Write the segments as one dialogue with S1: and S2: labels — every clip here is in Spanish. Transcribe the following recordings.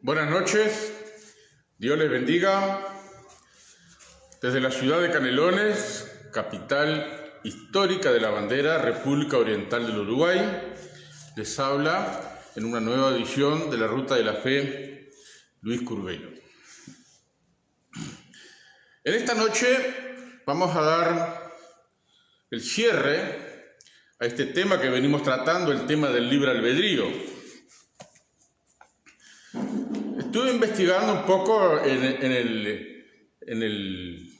S1: Buenas noches, Dios les bendiga. Desde la ciudad de Canelones, capital histórica de la bandera, República Oriental del Uruguay, les habla en una nueva edición de la Ruta de la Fe, Luis Curvelo. En esta noche vamos a dar el cierre a este tema que venimos tratando, el tema del libre albedrío. Estuve investigando un poco en el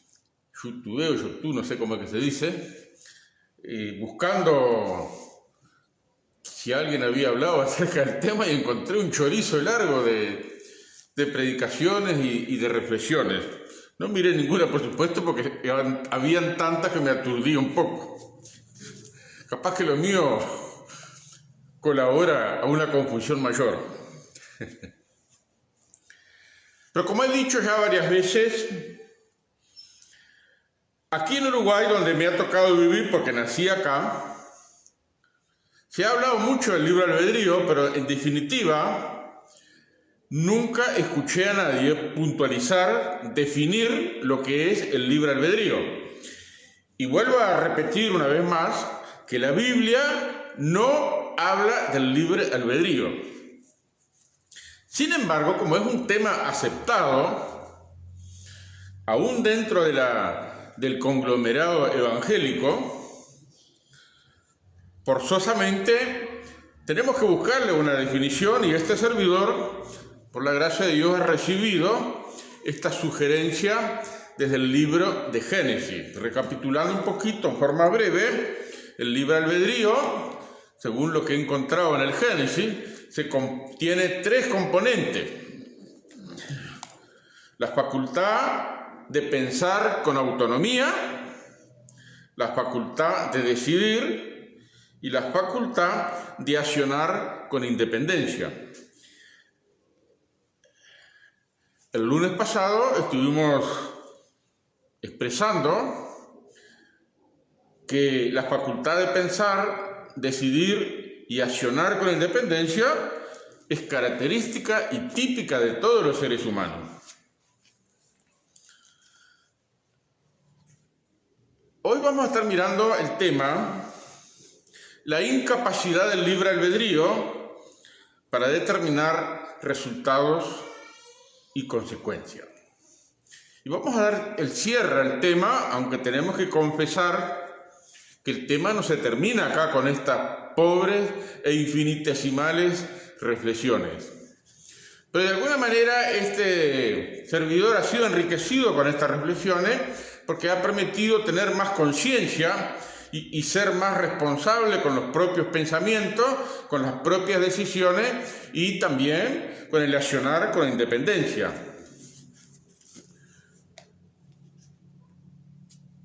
S1: YouTube, no sé cómo es que se dice, buscando si alguien había hablado acerca del tema, y encontré un chorizo largo de predicaciones y de reflexiones. No miré ninguna, por supuesto, porque habían tantas que me aturdía un poco. Capaz que lo mío colabora a una confusión mayor. Pero como he dicho ya varias veces, aquí en Uruguay, donde me ha tocado vivir porque nací acá, se ha hablado mucho del libre albedrío, pero en definitiva nunca escuché a nadie puntualizar, definir lo que es el libre albedrío. Y vuelvo a repetir una vez más que la Biblia no habla del libre albedrío. Sin embargo, como es un tema aceptado, aún dentro del conglomerado evangélico, forzosamente tenemos que buscarle una definición, y este servidor, por la gracia de Dios, ha recibido esta sugerencia desde el libro de Génesis. Recapitulando un poquito en forma breve, el libre albedrío, según lo que he encontrado en el Génesis, tiene tres componentes: la facultad de pensar con autonomía, la facultad de decidir y la facultad de accionar con independencia. El lunes pasado estuvimos expresando que la facultad de pensar, decidir y accionar con independencia es característica y típica de todos los seres humanos. Hoy vamos a estar mirando el tema, la incapacidad del libre albedrío para determinar resultados y consecuencias. Y vamos a dar el cierre al tema, aunque tenemos que confesar que el tema no se termina acá con estas pobres e infinitesimales reflexiones. Pero de alguna manera este servidor ha sido enriquecido con estas reflexiones porque ha permitido tener más conciencia y ser más responsable con los propios pensamientos, con las propias decisiones y también con el accionar con independencia.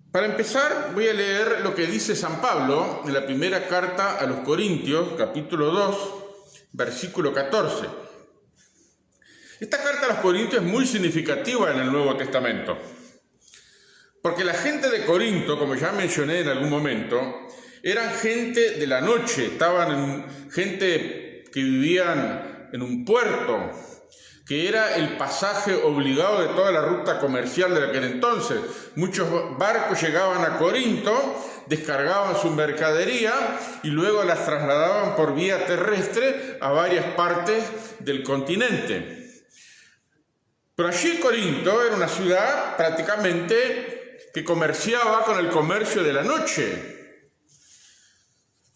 S1: Para empezar, voy a leer lo que dice San Pablo en la primera carta a los Corintios, capítulo 2, versículo 14. Esta carta a los Corintios es muy significativa en el Nuevo Testamento, porque la gente de Corinto, como ya mencioné en algún momento, eran gente de la noche, gente que vivían en un puerto, que era el pasaje obligado de toda la ruta comercial de aquel entonces. Muchos barcos llegaban a Corinto, descargaban su mercadería y luego las trasladaban por vía terrestre a varias partes del continente. Pero allí Corinto era una ciudad prácticamente que comerciaba con el comercio de la noche.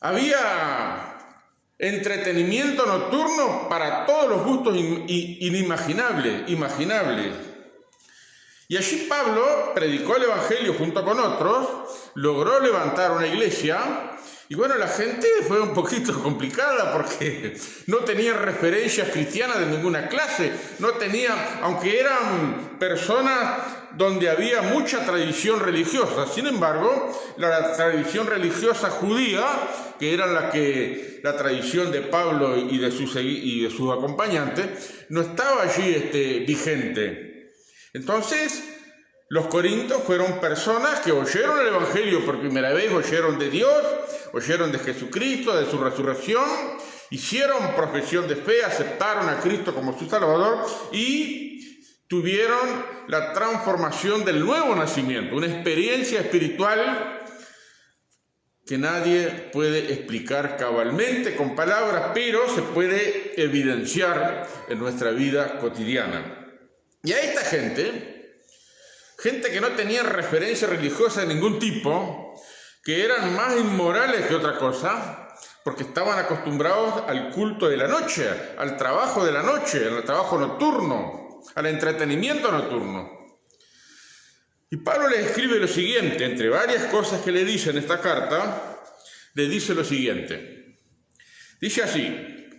S1: Había entretenimiento nocturno para todos los gustos imaginables. Y allí Pablo predicó el Evangelio junto con otros, logró levantar una iglesia, y bueno, la gente fue un poquito complicada porque no tenía referencias cristianas de ninguna clase, aunque eran personas donde había mucha tradición religiosa. Sin embargo, la tradición religiosa judía, que era la tradición de Pablo y de sus acompañantes, no estaba allí vigente. Entonces, los corintios fueron personas que oyeron el Evangelio por primera vez, oyeron de Dios, oyeron de Jesucristo, de su resurrección, hicieron profesión de fe, aceptaron a Cristo como su Salvador y tuvieron la transformación del nuevo nacimiento, una experiencia espiritual que nadie puede explicar cabalmente con palabras, pero se puede evidenciar en nuestra vida cotidiana. Y a esta gente que no tenía referencia religiosa de ningún tipo, que eran más inmorales que otra cosa, porque estaban acostumbrados al culto de la noche, al trabajo de la noche, al trabajo nocturno, al entretenimiento nocturno. Y Pablo les escribe lo siguiente, entre varias cosas que le dice en esta carta, le dice lo siguiente. Dice así: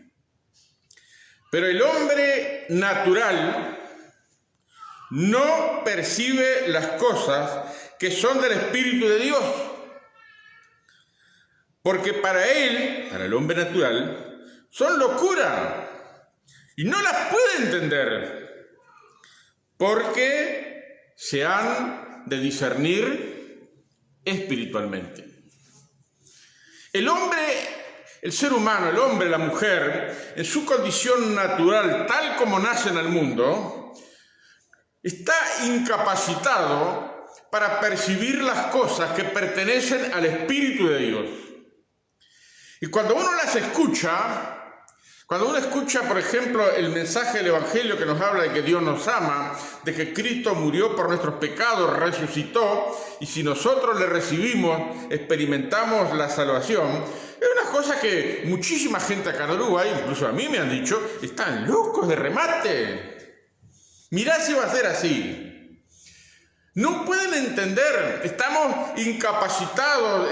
S1: pero el hombre natural no percibe las cosas que son del Espíritu de Dios, porque para él, para el hombre natural, son locura y no las puede entender, porque se han de discernir espiritualmente. El hombre, el ser humano, el hombre, la mujer, en su condición natural, tal como nacen al mundo, está incapacitado para percibir las cosas que pertenecen al Espíritu de Dios. Y cuando uno las escucha, cuando uno escucha, por ejemplo, el mensaje del Evangelio que nos habla de que Dios nos ama, de que Cristo murió por nuestros pecados, resucitó, y si nosotros le recibimos, experimentamos la salvación, es una cosa que muchísima gente acá en Uruguay, incluso a mí me han dicho, están locos de remate. Mirá si va a ser así. No pueden entender, estamos incapacitados,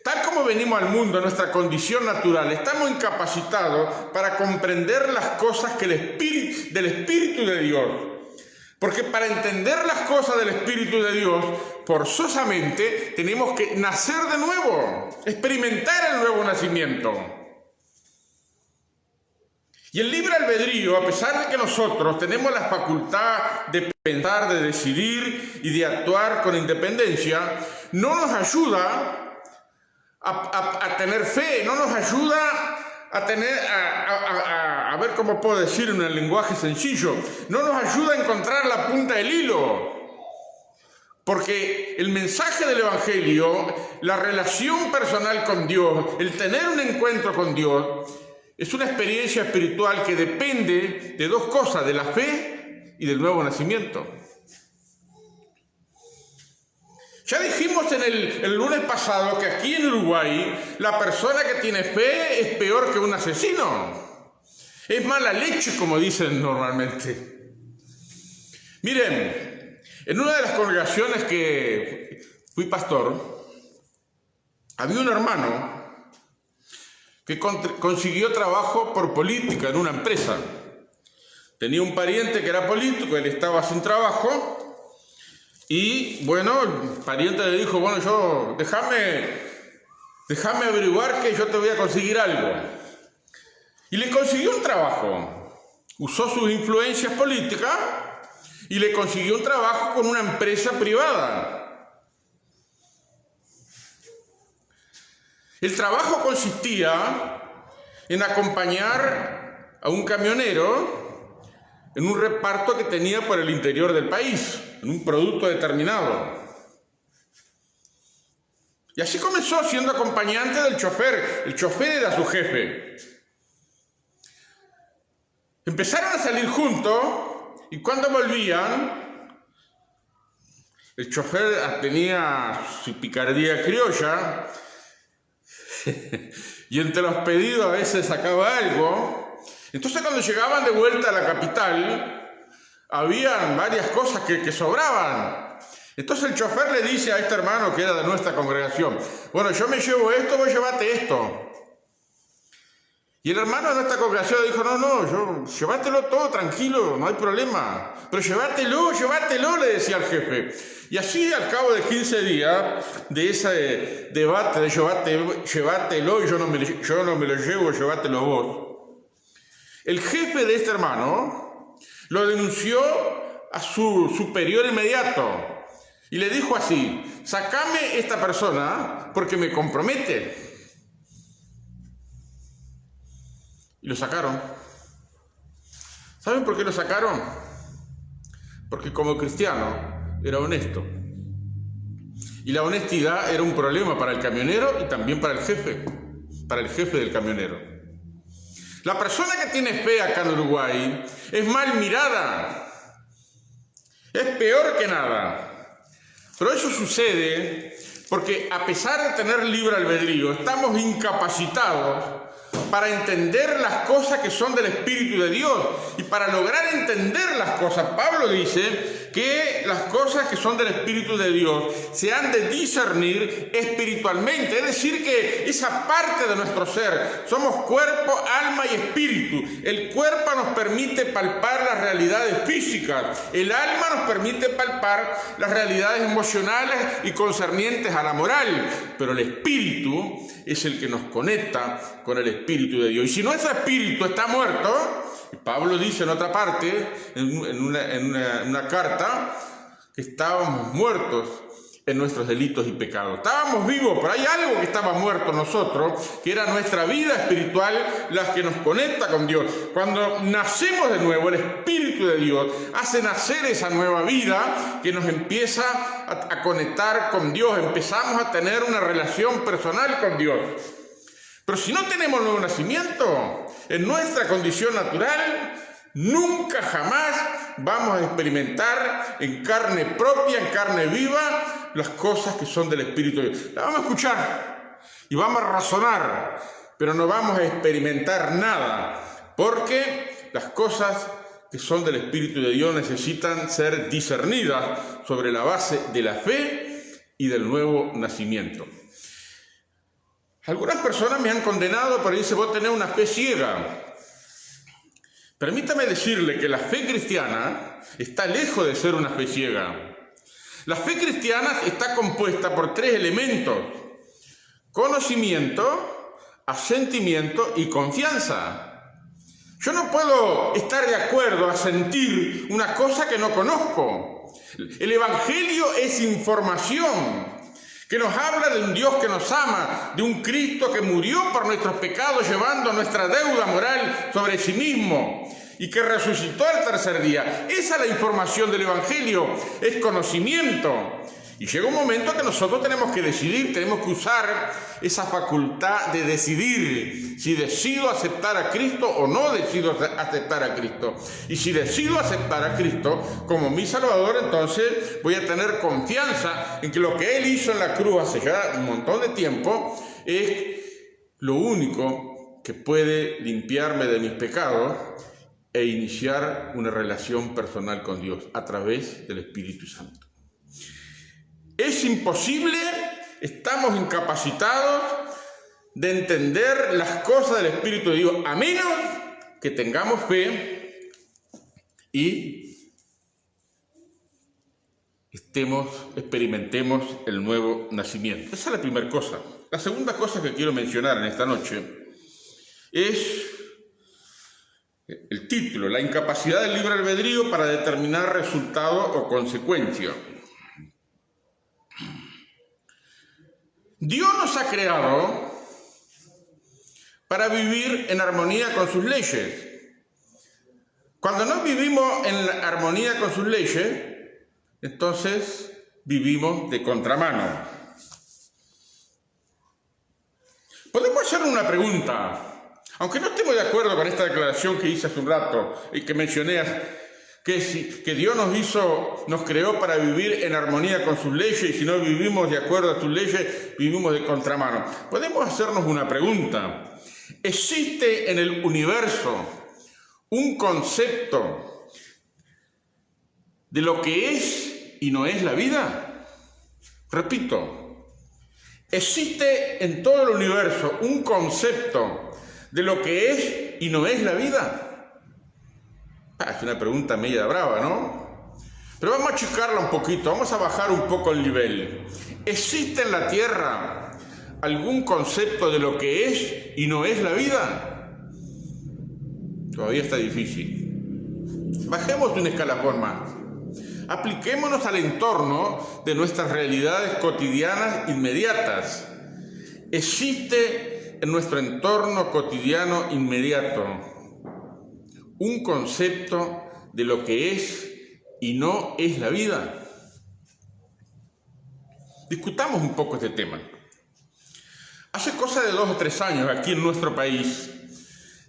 S1: tal como venimos al mundo, nuestra condición natural, estamos incapacitados para comprender las cosas del Espíritu de Dios. Porque para entender las cosas del Espíritu de Dios, forzosamente tenemos que nacer de nuevo, experimentar el nuevo nacimiento. Y el libre albedrío, a pesar de que nosotros tenemos la facultad de pensar, de decidir y de actuar con independencia, no nos ayuda a tener fe, no nos ayuda a ver cómo puedo decir en un lenguaje sencillo, no nos ayuda a encontrar la punta del hilo. Porque el mensaje del Evangelio, la relación personal con Dios, el tener un encuentro con Dios, es una experiencia espiritual que depende de dos cosas, de la fe y del nuevo nacimiento. Ya dijimos el lunes pasado que aquí en Uruguay la persona que tiene fe es peor que un asesino. Es mala leche, como dicen normalmente. Miren, en una de las congregaciones que fui pastor, había un hermano que consiguió trabajo por política en una empresa. Tenía un pariente que era político, él estaba sin trabajo, y bueno, el pariente le dijo, bueno, déjame averiguar que yo te voy a conseguir algo. Y le consiguió un trabajo. Usó sus influencias políticas y le consiguió un trabajo con una empresa privada. El trabajo consistía en acompañar a un camionero en un reparto que tenía por el interior del país, en un producto determinado. Y así comenzó siendo acompañante del chofer. El chofer era su jefe. Empezaron a salir juntos y cuando volvían, el chofer tenía su picardía criolla y entre los pedidos a veces sacaba algo. Entonces cuando llegaban de vuelta a la capital, habían varias cosas que sobraban. Entonces el chofer le dice a este hermano que era de nuestra congregación, bueno, yo me llevo esto, vos llevate esto. Y el hermano de nuestra congregación dijo, no, llévatelo todo tranquilo, no hay problema. Pero llévatelo, le decía al jefe. Y así al cabo de 15 días de ese debate de llévatelo y yo no me lo llevo, llévatelo vos, el jefe de este hermano lo denunció a su superior inmediato y le dijo así, sacame esta persona porque me compromete. y lo sacaron. ¿Saben por qué lo sacaron? Porque como cristiano era honesto. Y la honestidad era un problema para el camionero y también para el jefe del camionero. La persona que tiene fe acá en Uruguay es mal mirada, es peor que nada. Pero eso sucede porque a pesar de tener libre albedrío, estamos incapacitados para entender las cosas que son del Espíritu de Dios. Y para lograr entender las cosas, Pablo dice que las cosas que son del Espíritu de Dios se han de discernir espiritualmente. Es decir, que esa parte de nuestro ser, somos cuerpo, alma y espíritu. El cuerpo nos permite palpar las realidades físicas. El alma nos permite palpar las realidades emocionales y concernientes a la moral. Pero el espíritu es el que nos conecta con el Espíritu de Dios. Y si nuestro espíritu está muerto, Pablo dice en otra parte, en una carta, que estábamos muertos en nuestros delitos y pecados. Estábamos vivos, pero hay algo que estaba muerto en nosotros, que era nuestra vida espiritual, la que nos conecta con Dios. Cuando nacemos de nuevo, el Espíritu de Dios hace nacer esa nueva vida que nos empieza a conectar con Dios. Empezamos a tener una relación personal con Dios. Pero si no tenemos nuevo nacimiento, en nuestra condición natural, nunca jamás vamos a experimentar en carne propia, en carne viva, las cosas que son del Espíritu de Dios. Las vamos a escuchar y vamos a razonar, pero no vamos a experimentar nada, porque las cosas que son del Espíritu de Dios necesitan ser discernidas sobre la base de la fe y del nuevo nacimiento. Algunas personas me han condenado por decir, vos tenés una fe ciega. Permítame decirle que la fe cristiana está lejos de ser una fe ciega. La fe cristiana está compuesta por 3 elementos: conocimiento, asentimiento y confianza. Yo no puedo estar de acuerdo a sentir una cosa que no conozco. El Evangelio es información que nos habla de un Dios que nos ama, de un Cristo que murió por nuestros pecados llevando nuestra deuda moral sobre sí mismo y que resucitó al tercer día. Esa es la información del Evangelio, es conocimiento. Y llega un momento que nosotros tenemos que decidir, tenemos que usar esa facultad de decidir si decido aceptar a Cristo o no decido aceptar a Cristo. Y si decido aceptar a Cristo como mi Salvador, entonces voy a tener confianza en que lo que Él hizo en la cruz hace ya un montón de tiempo es lo único que puede limpiarme de mis pecados e iniciar una relación personal con Dios a través del Espíritu Santo. Es imposible, estamos incapacitados de entender las cosas del Espíritu de Dios, a menos que tengamos fe y experimentemos el nuevo nacimiento. Esa es la primera cosa. La segunda cosa que quiero mencionar en esta noche es el título: la incapacidad del libre albedrío para determinar resultado o consecuencia. Dios nos ha creado para vivir en armonía con sus leyes. Cuando no vivimos en armonía con sus leyes, entonces vivimos de contramano. Podemos hacer una pregunta, aunque no estemos de acuerdo con esta declaración que hice hace un rato y que mencioné, que Dios nos creó para vivir en armonía con sus leyes, y si no vivimos de acuerdo a sus leyes, vivimos de contramano. Podemos hacernos una pregunta: ¿existe en el universo un concepto de lo que es y no es la vida? Repito, ¿existe en todo el universo un concepto de lo que es y no es la vida? Es una pregunta media brava, ¿no? Pero vamos a achicarla un poquito, vamos a bajar un poco el nivel. ¿Existe en la Tierra algún concepto de lo que es y no es la vida? Todavía está difícil. Bajemos de un escalafón más. Apliquémonos al entorno de nuestras realidades cotidianas inmediatas. ¿Existe en nuestro entorno cotidiano inmediato un concepto de lo que es y no es la vida? Discutamos un poco este tema. Hace cosa de 2 o 3 años aquí en nuestro país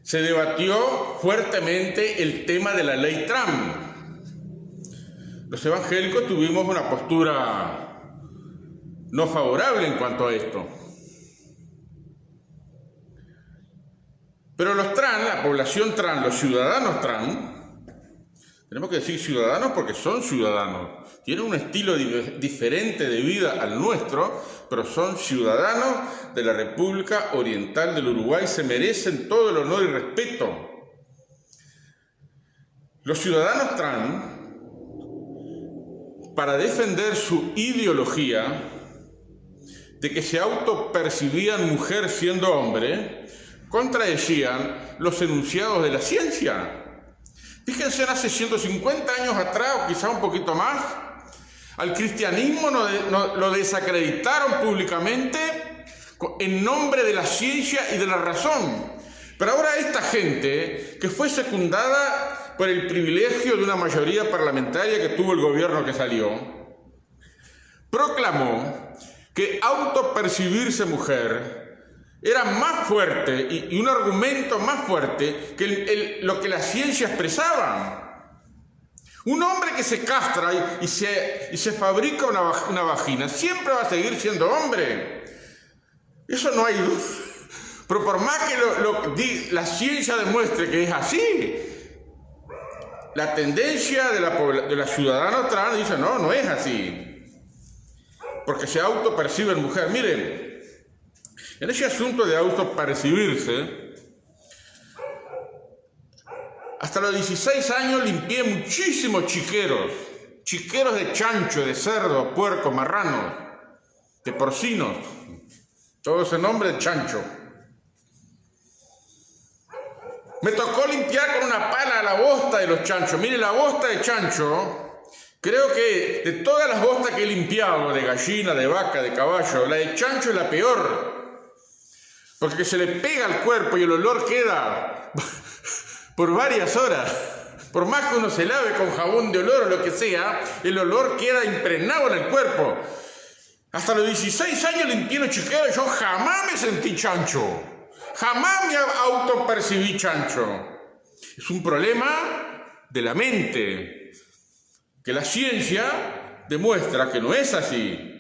S1: se debatió fuertemente el tema de la ley Trump. Los evangélicos tuvimos una postura no favorable en cuanto a esto. Pero los trans, la población trans, los ciudadanos trans, tenemos que decir ciudadanos porque son ciudadanos, tienen un estilo diferente de vida al nuestro, pero son ciudadanos de la República Oriental del Uruguay, se merecen todo el honor y respeto. Los ciudadanos trans, para defender su ideología de que se autopercibían mujer siendo hombre, contradecían los enunciados de la ciencia. Fíjense, hace 150 años atrás, o quizá un poquito más, al cristianismo lo desacreditaron públicamente en nombre de la ciencia y de la razón. Pero ahora esta gente, que fue secundada por el privilegio de una mayoría parlamentaria que tuvo el gobierno que salió, proclamó que autopercibirse mujer era más fuerte y un argumento más fuerte que lo que la ciencia expresaba. Un hombre que se castra y se fabrica una vagina siempre va a seguir siendo hombre. Eso no hay duda. Pero por más que la ciencia demuestre que es así, la tendencia de la ciudadana trans dice no es así. Porque se autoperciben mujer. Miren, en ese asunto de autopercibirse, hasta los 16 años limpié muchísimos chiqueros de chancho, de cerdo, puerco, marranos, de porcinos, todo ese nombre de chancho. Me tocó limpiar con una pala la bosta de los chanchos. Mire, la bosta de chancho, creo que de todas las bostas que he limpiado, de gallina, de vaca, de caballo, la de chancho es la peor. Porque se le pega al cuerpo y el olor queda por varias horas. Por más que uno se lave con jabón de olor o lo que sea, el olor queda impregnado en el cuerpo. Hasta los 16 años limpié los chiqueros, yo jamás me sentí chancho. Jamás me autopercibí chancho. Es un problema de la mente, que la ciencia demuestra que no es así.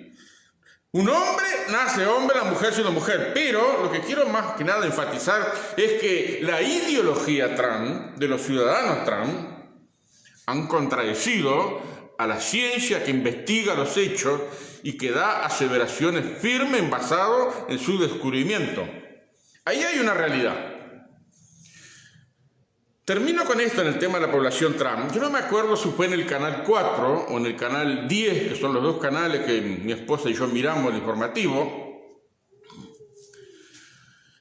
S1: Un hombre nace hombre, la mujer siendo mujer, pero lo que quiero más que nada enfatizar es que la ideología trans, de los ciudadanos trans, han contradecido a la ciencia que investiga los hechos y que da aseveraciones firmes basadas en su descubrimiento. Ahí hay una realidad. Termino con esto en el tema de la población trans. Yo no me acuerdo si fue en el canal 4 o en el canal 10, que son los 2 canales que mi esposa y yo miramos el informativo.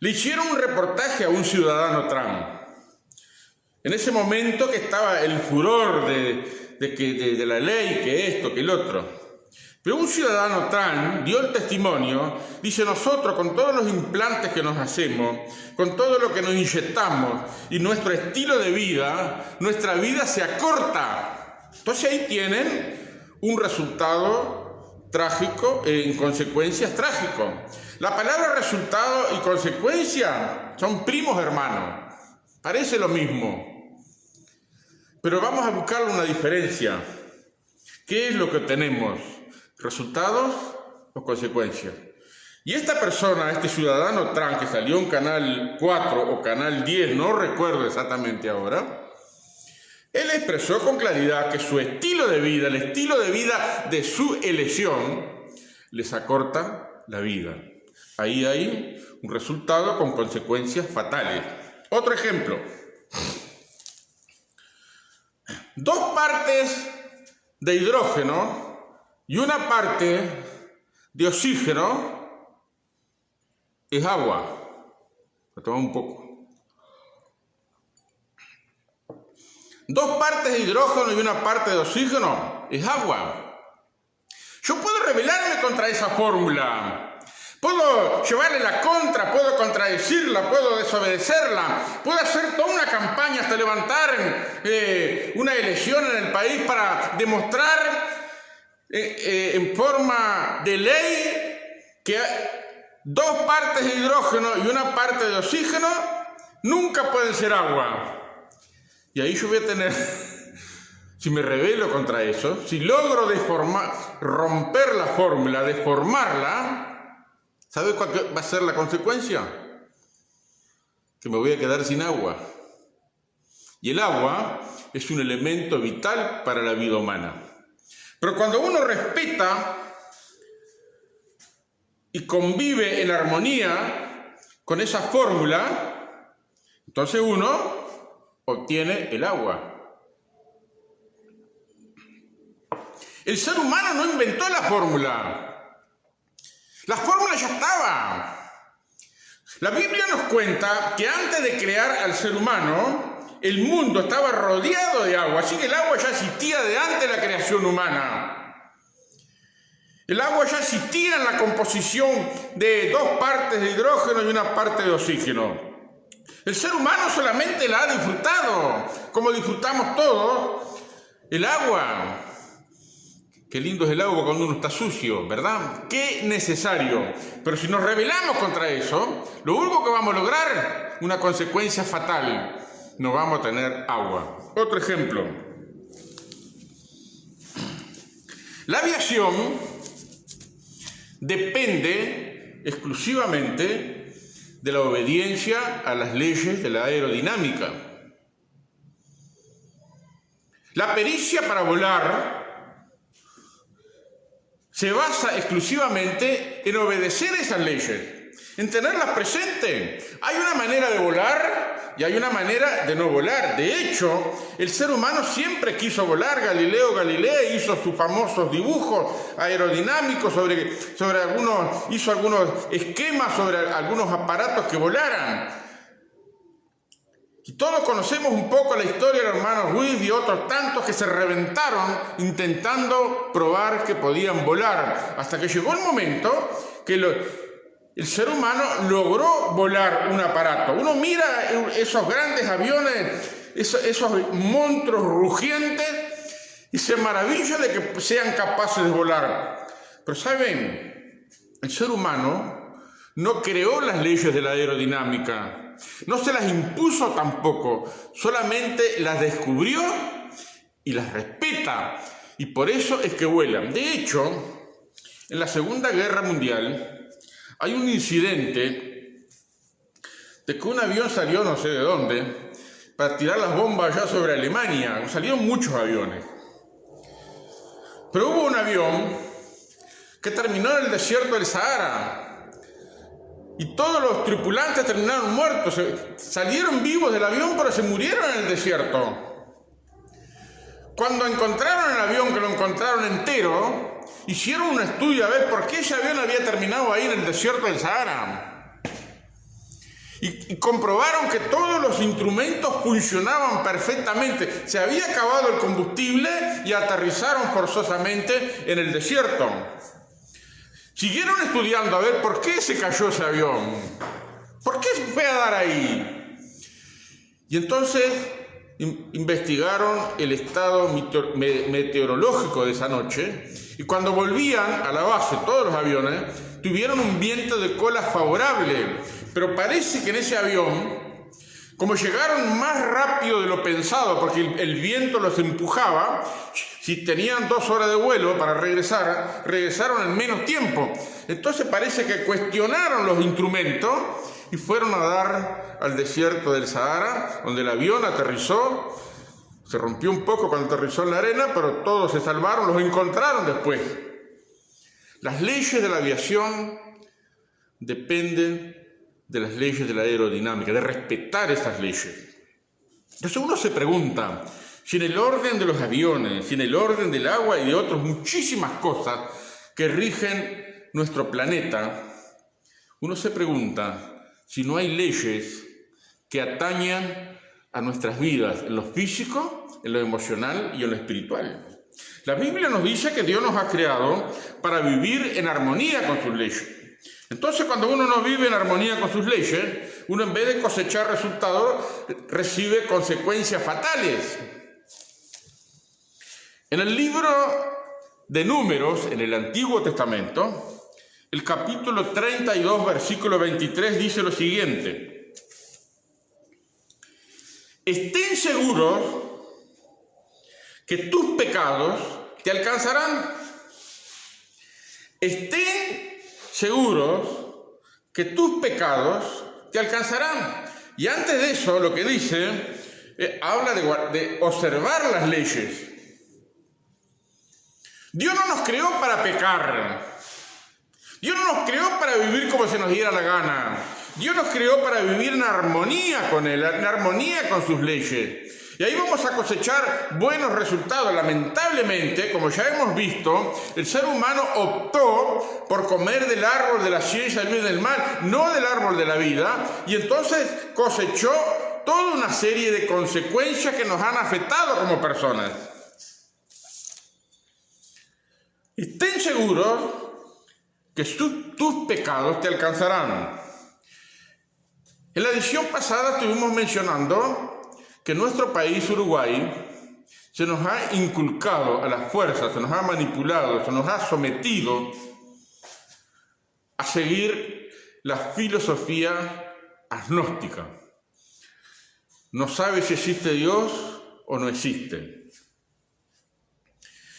S1: Le hicieron un reportaje a un ciudadano trans. En ese momento que estaba el furor de la ley, que esto, que el otro. Pero un ciudadano trans dio el testimonio, dice: nosotros con todos los implantes que nos hacemos, con todo lo que nos inyectamos y nuestro estilo de vida, nuestra vida se acorta. Entonces ahí tienen un resultado trágico, en consecuencias trágicos. La palabra resultado y consecuencia son primos hermanos, parece lo mismo. Pero vamos a buscar una diferencia. ¿Qué es lo que tenemos? ¿Resultados o consecuencias? Y esta persona, este ciudadano trans que salió en canal 4 o canal 10, no recuerdo exactamente ahora, él expresó con claridad que su estilo de vida, el estilo de vida de su elección, les acorta la vida. Ahí hay un resultado con consecuencias fatales. Otro ejemplo. 2 partes de hidrógeno y una parte de oxígeno es agua. Lo tomo un poco. 2 partes de hidrógeno y una parte de oxígeno es agua. Yo puedo rebelarme contra esa fórmula, Puedo llevarle la contra, puedo contradecirla, puedo desobedecerla, puedo hacer toda una campaña hasta levantar una elección en el país para demostrar en forma de ley que 2 partes de hidrógeno y 1 parte de oxígeno nunca pueden ser agua. Y ahí yo voy a tener, si me rebelo contra eso, si logro romper la fórmula, deformarla, ¿sabe cuál va a ser la consecuencia? Que me voy a quedar sin agua. Y el agua es un elemento vital para la vida humana. Pero cuando uno respeta y convive en armonía con esa fórmula, entonces uno obtiene el agua. El ser humano no inventó la fórmula. La fórmula ya estaba. La Biblia nos cuenta que antes de crear al ser humano, el mundo estaba rodeado de agua, así que el agua ya existía de antes de la creación humana. El agua ya existía en la composición de 2 partes de hidrógeno y 1 parte de oxígeno. El ser humano solamente la ha disfrutado, como disfrutamos todos, el agua. Qué lindo es el agua cuando uno está sucio, ¿verdad? Qué necesario. Pero si nos rebelamos contra eso, lo único que vamos a lograr, una consecuencia fatal. No vamos a tener agua. Otro ejemplo. La aviación depende exclusivamente de la obediencia a las leyes de la aerodinámica. La pericia para volar se basa exclusivamente en obedecer esas leyes, en tenerlas presentes. Hay una manera de volar y hay una manera de no volar. De hecho, el ser humano siempre quiso volar. Galileo Galilei hizo sus famosos dibujos aerodinámicos hizo algunos esquemas sobre algunos aparatos que volaran. Y todos conocemos un poco la historia del hermano Ruiz y otros tantos que se reventaron intentando probar que podían volar, hasta que llegó el momento que el ser humano logró volar un aparato. Uno mira esos grandes aviones, esos monstruos rugientes, y se maravilla de que sean capaces de volar. Pero ¿saben? El ser humano no creó las leyes de la aerodinámica. No se las impuso tampoco, solamente las descubrió y las respeta, y por eso es que vuelan. De hecho, en la Segunda Guerra Mundial hay un incidente de que un avión salió no sé de dónde para tirar las bombas allá sobre Alemania. Salieron muchos aviones, pero hubo un avión que terminó en el desierto del Sahara. Y todos los tripulantes terminaron muertos. Salieron vivos del avión, pero se murieron en el desierto. Cuando encontraron el avión, que lo encontraron entero, hicieron un estudio a ver por qué ese avión había terminado ahí en el desierto del Sahara. Y comprobaron que todos los instrumentos funcionaban perfectamente. Se había acabado el combustible y aterrizaron forzosamente en el desierto. Siguieron estudiando a ver por qué se cayó ese avión, por qué fue a dar ahí. Y entonces investigaron el estado meteorológico de esa noche, y cuando volvían a la base todos los aviones tuvieron un viento de cola favorable, pero parece que en ese avión, como llegaron más rápido de lo pensado, porque el viento los empujaba, si tenían 2 horas de vuelo para regresar, regresaron en menos tiempo. Entonces parece que cuestionaron los instrumentos y fueron a dar al desierto del Sahara, donde el avión aterrizó. Se rompió un poco cuando aterrizó en la arena, pero todos se salvaron, los encontraron después. Las leyes de la aviación dependen de las leyes de la aerodinámica, de respetar esas leyes. Entonces uno se pregunta, si en el orden de los aviones, si en el orden del agua y de otras muchísimas cosas que rigen nuestro planeta, uno se pregunta si no hay leyes que atañan a nuestras vidas, en lo físico, en lo emocional y en lo espiritual. La Biblia nos dice que Dios nos ha creado para vivir en armonía con sus leyes. Entonces, cuando uno no vive en armonía con sus leyes, uno en vez de cosechar resultados, recibe consecuencias fatales. En el libro de Números, en el Antiguo Testamento, el capítulo 32, versículo 23, dice lo siguiente: estén seguros que tus pecados te alcanzarán. Estén seguros que tus pecados te alcanzarán. Y antes de eso, lo que dice, habla de observar las leyes. Dios no nos creó para pecar. Dios no nos creó para vivir como se nos diera la gana. Dios nos creó para vivir en armonía con Él, en armonía con sus leyes. Y ahí vamos a cosechar buenos resultados. Lamentablemente, como ya hemos visto, el ser humano optó por comer del árbol de la ciencia del bien y del mal, no del árbol de la vida, y entonces cosechó toda una serie de consecuencias que nos han afectado como personas. Estén seguros que tus pecados te alcanzarán. En la edición pasada estuvimos mencionando que en nuestro país, Uruguay, se nos ha inculcado a las fuerzas, se nos ha manipulado, se nos ha sometido a seguir la filosofía agnóstica. No sabe si existe Dios o no existe.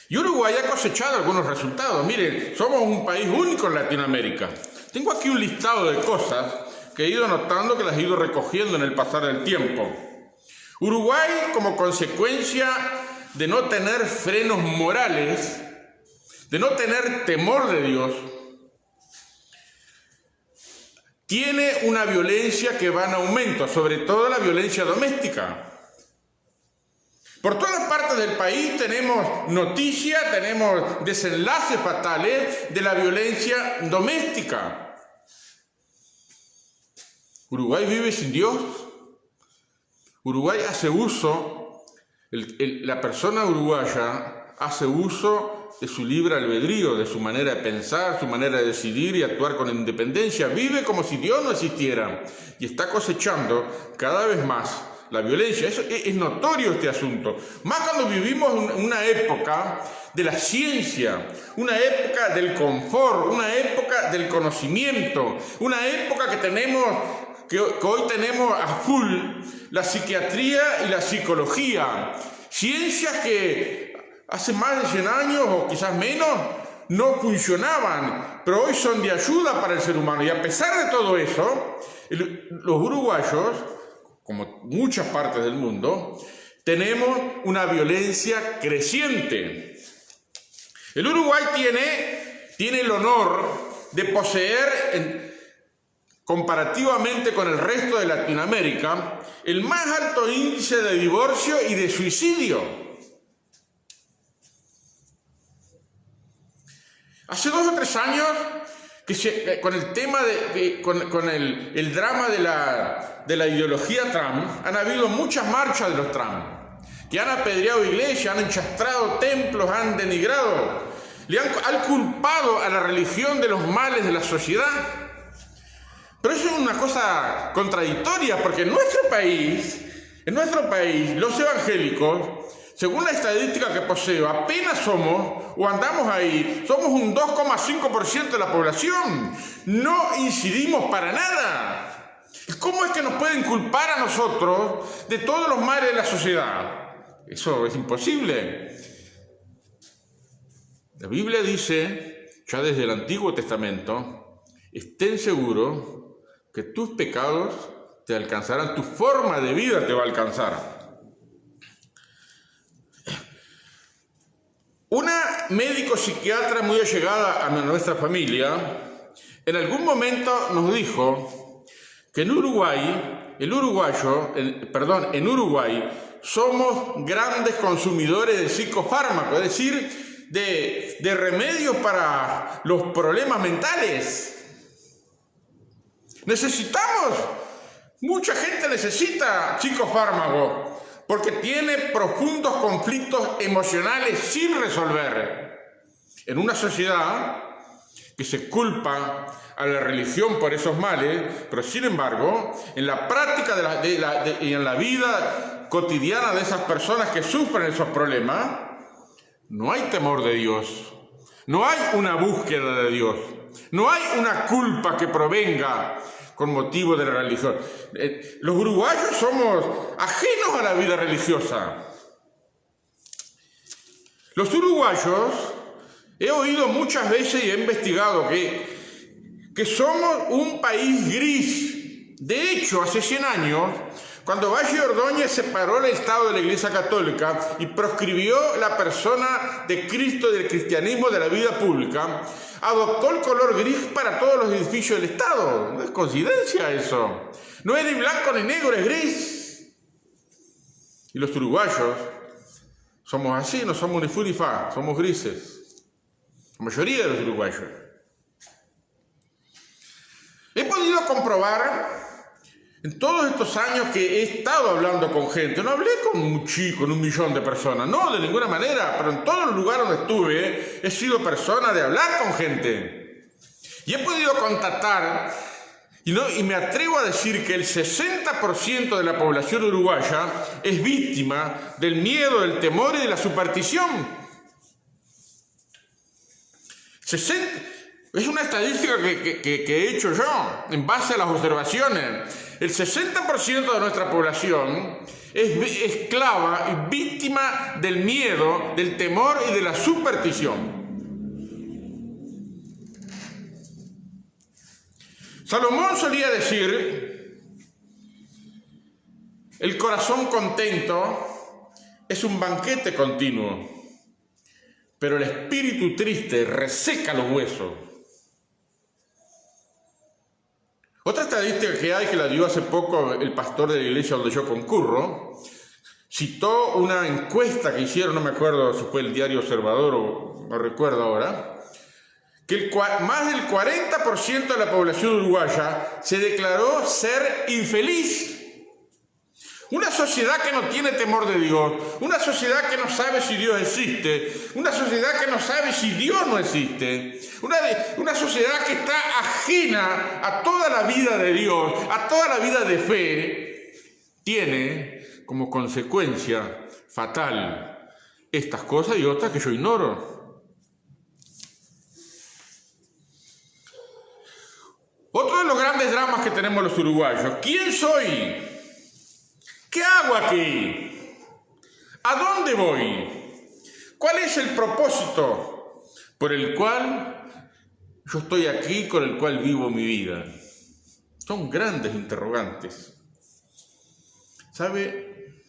S1: Y Uruguay ha cosechado algunos resultados. Miren, somos un país único en Latinoamérica. Tengo aquí un listado de cosas que he ido notando, que las he ido recogiendo en el pasar del tiempo. Uruguay, como consecuencia de no tener frenos morales, de no tener temor de Dios, tiene una violencia que va en aumento, sobre todo la violencia doméstica. Por todas partes del país tenemos noticias, tenemos desenlaces fatales de la violencia doméstica. Uruguay vive sin Dios. Uruguay hace uso, la persona uruguaya hace uso de su libre albedrío, de su manera de pensar, su manera de decidir y actuar con independencia. Vive como si Dios no existiera y está cosechando cada vez más la violencia. Eso es notorio, este asunto. Más cuando vivimos una época de la ciencia, una época del confort, una época del conocimiento, una época que hoy tenemos a full la psiquiatría y la psicología. Ciencias que hace más de 100 años o quizás menos no funcionaban, pero hoy son de ayuda para el ser humano. Y a pesar de todo eso, los uruguayos, como muchas partes del mundo, tenemos una violencia creciente. El Uruguay tiene el honor de poseer, comparativamente con el resto de Latinoamérica, el más alto índice de divorcio y de suicidio. Hace 2 o 3 años, con el tema con el drama de la ideología Trump, han habido muchas marchas de los Trump, que han apedreado iglesias, han enchastrado templos, han denigrado, han culpado a la religión de los males de la sociedad. Pero eso es una cosa contradictoria, porque en nuestro país, los evangélicos, según la estadística que poseo, apenas somos, o andamos ahí, somos un 2,5% de la población. No incidimos para nada. ¿Cómo es que nos pueden culpar a nosotros de todos los males de la sociedad? Eso es imposible. La Biblia dice, ya desde el Antiguo Testamento, estén seguros que tus pecados te alcanzarán, tu forma de vida te va a alcanzar. Una médico psiquiatra muy allegada a nuestra familia, en algún momento nos dijo que en Uruguay somos grandes consumidores de psicofármacos, es decir, de remedios para los problemas mentales. Mucha gente necesita psicofármacos porque tiene profundos conflictos emocionales sin resolver. En una sociedad que se culpa a la religión por esos males, pero sin embargo, en la práctica y en la vida cotidiana de esas personas que sufren esos problemas, no hay temor de Dios, no hay una búsqueda de Dios, no hay una culpa que provenga con motivo de la religión. Los uruguayos somos ajenos a la vida religiosa. Los uruguayos, he oído muchas veces y he investigado que somos un país gris. De hecho, hace 100 años, cuando Valle Ordóñez separó el Estado de la Iglesia Católica y proscribió la persona de Cristo y del cristianismo de la vida pública, adoptó el color gris para todos los edificios del Estado. No es coincidencia eso. No es ni blanco ni negro, es gris. Y los uruguayos somos así, no somos ni fu ni fa, somos grises. La mayoría de los uruguayos. He podido comprobar en todos estos años que he estado hablando con gente, no hablé con un millón de personas, no, de ninguna manera, pero en todos los lugares donde estuve he sido persona de hablar con gente. Y he podido contactar, y me atrevo a decir que el 60% de la población uruguaya es víctima del miedo, del temor y de la superstición. 60%. Es una estadística que he hecho yo, en base a las observaciones. El 60% de nuestra población es esclava y víctima del miedo, del temor y de la superstición. Salomón solía decir, el corazón contento es un banquete continuo, pero el espíritu triste reseca los huesos. Otra estadística que hay, que la dio hace poco el pastor de la iglesia donde yo concurro, citó una encuesta que hicieron, no me acuerdo si fue el Diario Observador o no recuerdo ahora, que más del 40% de la población uruguaya se declaró ser infeliz. Una sociedad que no tiene temor de Dios, una sociedad que no sabe si Dios existe, una sociedad que no sabe si Dios no existe, una sociedad que está ajena a toda la vida de Dios, a toda la vida de fe, tiene como consecuencia fatal estas cosas y otras que yo ignoro. Otro de los grandes dramas que tenemos los uruguayos, ¿quién soy? ¿Qué hago aquí? ¿A dónde voy? ¿Cuál es el propósito por el cual yo estoy aquí, con el cual vivo mi vida? Son grandes interrogantes. ¿Sabe?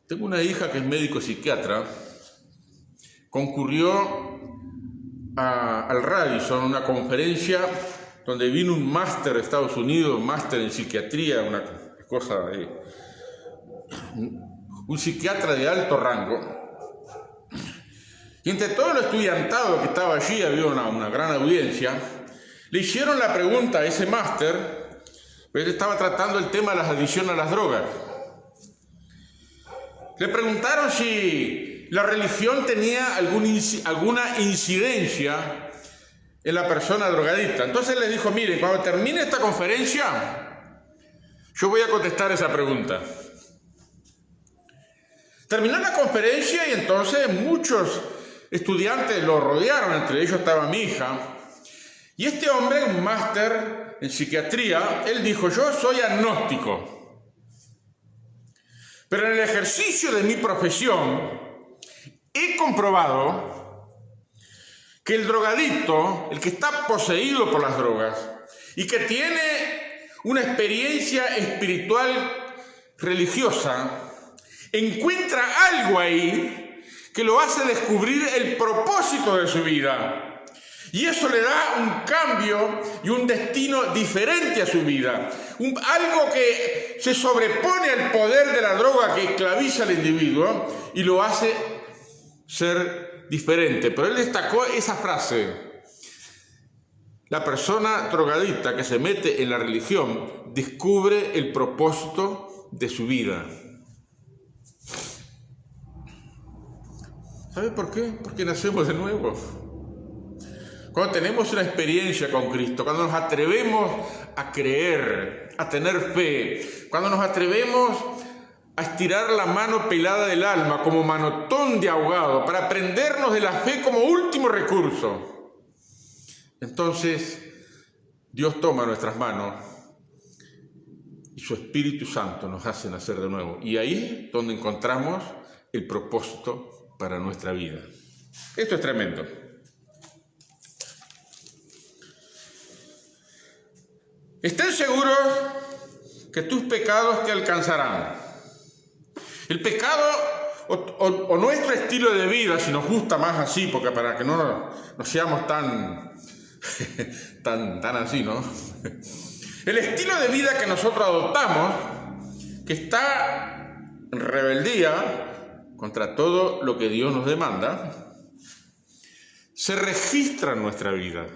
S1: Tengo una hija que es médico psiquiatra. Concurrió al Radisson, una conferencia donde vino un máster de Estados Unidos, un máster en psiquiatría, una cosa de un psiquiatra de alto rango. Y entre todo el estudiantado que estaba allí, había una gran audiencia, le hicieron la pregunta a ese máster, él estaba tratando el tema de las adicciones a las drogas. Le preguntaron si la religión tenía alguna incidencia en la persona drogadicta. Entonces le dijo, mire, cuando termine esta conferencia, yo voy a contestar esa pregunta. Terminó la conferencia y entonces muchos estudiantes lo rodearon, entre ellos estaba mi hija. Y este hombre, un máster en psiquiatría, él dijo, yo soy agnóstico. Pero en el ejercicio de mi profesión he comprobado que el drogadicto, el que está poseído por las drogas y que tiene una experiencia espiritual religiosa, encuentra algo ahí que lo hace descubrir el propósito de su vida. Y eso le da un cambio y un destino diferente a su vida. Algo que se sobrepone al poder de la droga que esclaviza al individuo y lo hace ser diferente. Pero él destacó esa frase: la persona drogadicta que se mete en la religión descubre el propósito de su vida. ¿Sabe por qué? Porque nacemos de nuevo. cuando tenemos una experiencia con Cristo, cuando nos atrevemos a creer, a tener fe, cuando nos atrevemos a estirar la mano pelada del alma como manotón de ahogado para prendernos de la fe como último recurso, entonces Dios toma nuestras manos y su Espíritu Santo nos hace nacer de nuevo. Y ahí es donde encontramos el propósito para nuestra vida. Esto es tremendo. Estén seguros que tus pecados te alcanzarán. El pecado o nuestro estilo de vida, si nos gusta más así, porque para que no seamos tan así, ¿no? El estilo de vida que nosotros adoptamos, que está en rebeldía contra todo lo que Dios nos demanda, se registra en nuestra vida,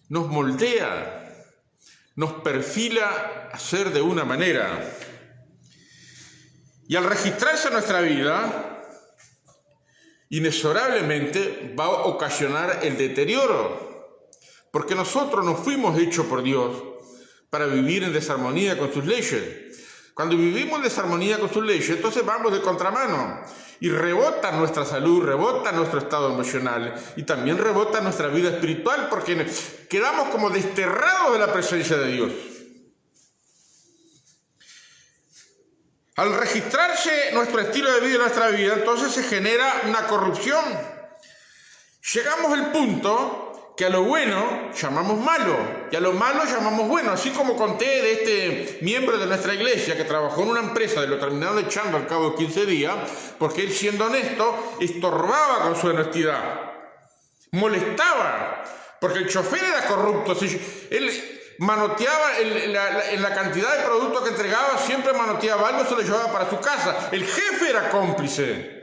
S1: nos moldea, nos perfila a ser de una manera. Y al registrarse en nuestra vida, inexorablemente va a ocasionar el deterioro, porque nosotros no fuimos hechos por Dios para vivir en desarmonía con sus leyes. Cuando vivimos en desarmonía con sus leyes, entonces vamos de contramano y rebota nuestra salud, rebota nuestro estado emocional y también rebota nuestra vida espiritual, porque quedamos como desterrados de la presencia de Dios. Al registrarse nuestro estilo de vida en nuestra vida, entonces se genera una corrupción. Llegamos al punto que a lo bueno llamamos malo y a lo malo llamamos bueno. Así como conté de este miembro de nuestra iglesia que trabajó en una empresa y lo terminaron echando al cabo de 15 días porque él, siendo honesto, estorbaba con su honestidad, molestaba, porque el chofer era corrupto. Él manoteaba en la cantidad de productos que entregaba, siempre manoteaba algo, se lo llevaba para su casa. El jefe era cómplice.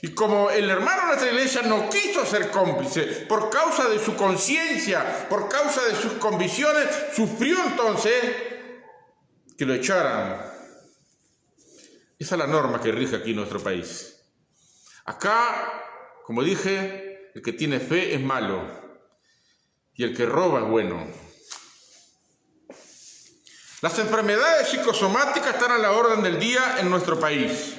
S1: Y como el hermano de nuestra iglesia no quiso ser cómplice por causa de su conciencia, por causa de sus convicciones, sufrió entonces que lo echaran. Esa es la norma que rige aquí en nuestro país. Acá, como dije, el que tiene fe es malo y el que roba es bueno. Las enfermedades psicosomáticas están a la orden del día en nuestro país.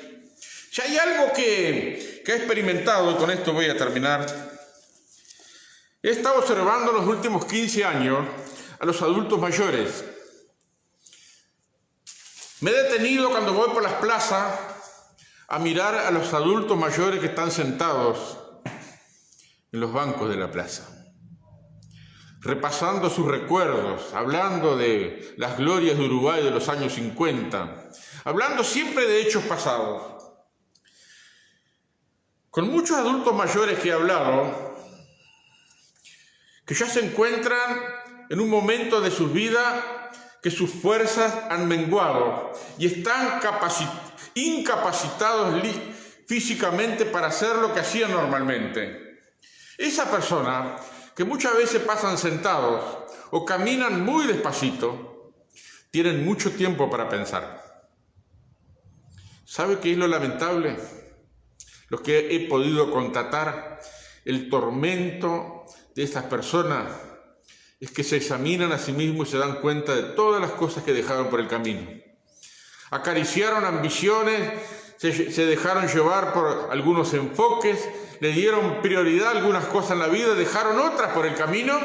S1: Si hay algo que he experimentado, y con esto voy a terminar, he estado observando en los últimos 15 años a los adultos mayores. Me he detenido cuando voy por las plazas a mirar a los adultos mayores que están sentados en los bancos de la plaza, repasando sus recuerdos, hablando de las glorias de Uruguay de los años 50, hablando siempre de hechos pasados. Con muchos adultos mayores que he hablado, que ya se encuentran en un momento de sus vidas que sus fuerzas han menguado y están incapacitados físicamente para hacer lo que hacían normalmente. Esa persona, que muchas veces pasan sentados o caminan muy despacito, tienen mucho tiempo para pensar. ¿Sabe qué es lo lamentable? Lo que he podido constatar, el tormento de estas personas es que se examinan a sí mismos y se dan cuenta de todas las cosas que dejaron por el camino. Acariciaron ambiciones, se dejaron llevar por algunos enfoques, le dieron prioridad a algunas cosas en la vida, dejaron otras por el camino,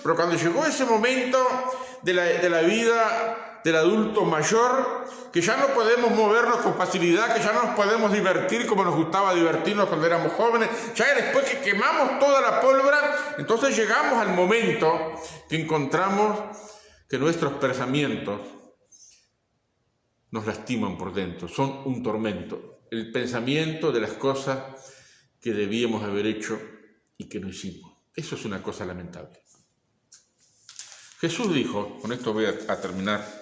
S1: pero cuando llegó ese momento de la vida del adulto mayor, que ya no podemos movernos con facilidad, que ya no nos podemos divertir como nos gustaba divertirnos cuando éramos jóvenes, ya después que quemamos toda la pólvora, entonces llegamos al momento que encontramos que nuestros pensamientos nos lastiman por dentro, son un tormento. El pensamiento de las cosas que debíamos haber hecho y que no hicimos. Eso es una cosa lamentable. Jesús dijo, con esto voy a terminar,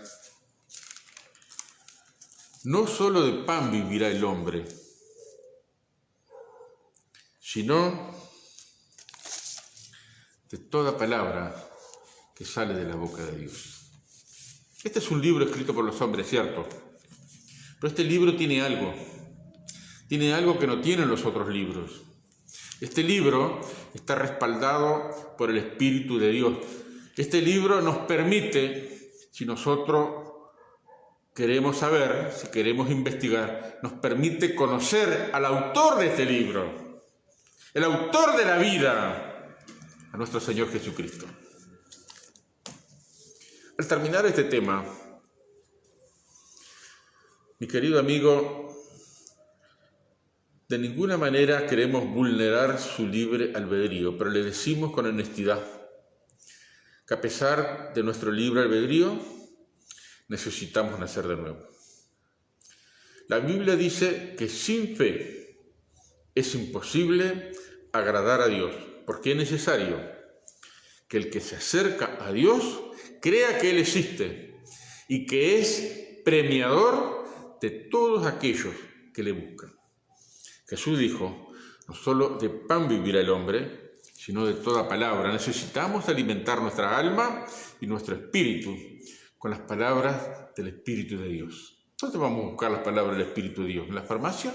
S1: no solo de pan vivirá el hombre, sino de toda palabra que sale de la boca de Dios. Este es un libro escrito por los hombres, ¿cierto? Pero este libro tiene algo que no tienen los otros libros. Este libro está respaldado por el Espíritu de Dios. Este libro nos permite, si nosotros queremos saber, si queremos investigar, nos permite conocer al autor de este libro, el autor de la vida, a nuestro Señor Jesucristo. Al terminar este tema, mi querido amigo, de ninguna manera queremos vulnerar su libre albedrío, pero le decimos con honestidad que a pesar de nuestro libre albedrío, necesitamos nacer de nuevo. La Biblia dice que sin fe es imposible agradar a Dios, porque es necesario que el que se acerca a Dios crea que Él existe y que es premiador de todos aquellos que le buscan. Jesús dijo, no solo de pan vivirá el hombre, sino de toda palabra. Necesitamos alimentar nuestra alma y nuestro espíritu con las palabras del Espíritu de Dios. ¿Dónde vamos a buscar las palabras del Espíritu de Dios? ¿En la farmacia?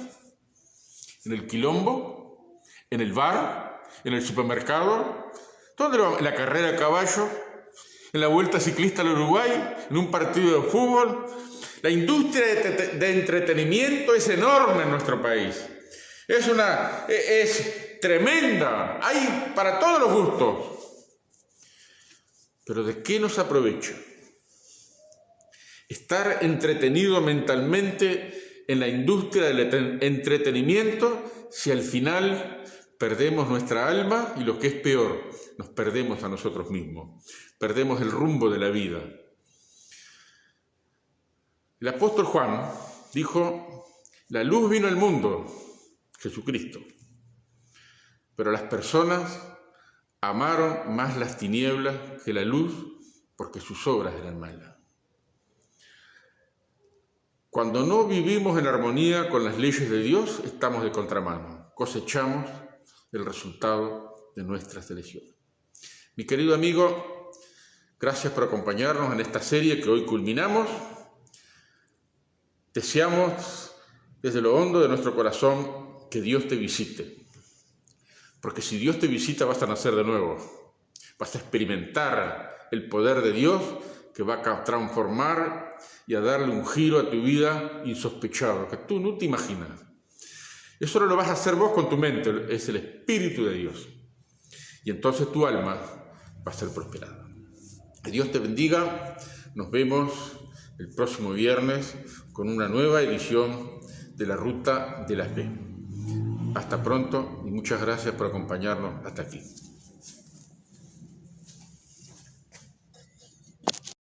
S1: ¿En el quilombo? ¿En el bar? ¿En el supermercado? ¿Dónde vamos? ¿En la carrera de caballo? ¿En la vuelta ciclista al Uruguay? ¿En un partido de fútbol? La industria de entretenimiento es enorme en nuestro país. Es tremenda. Hay para todos los gustos. Pero ¿de qué nos aprovecha? Estar entretenido mentalmente en la industria del entretenimiento si al final perdemos nuestra alma y lo que es peor, nos perdemos a nosotros mismos, perdemos el rumbo de la vida. El apóstol Juan dijo, la luz vino al mundo, Jesucristo, pero las personas amaron más las tinieblas que la luz porque sus obras eran malas. Cuando no vivimos en armonía con las leyes de Dios, estamos de contramano, cosechamos el resultado de nuestras elecciones. Mi querido amigo, gracias por acompañarnos en esta serie que hoy culminamos. Deseamos desde lo hondo de nuestro corazón que Dios te visite, porque si Dios te visita vas a nacer de nuevo, vas a experimentar el poder de Dios que va a transformar y a darle un giro a tu vida insospechado, que tú no te imaginas. Eso no lo vas a hacer vos con tu mente, es el Espíritu de Dios. Y entonces tu alma va a ser prosperada. Que Dios te bendiga. Nos vemos el próximo viernes con una nueva edición de la Ruta de la Fe. Hasta pronto y muchas gracias por acompañarnos hasta aquí.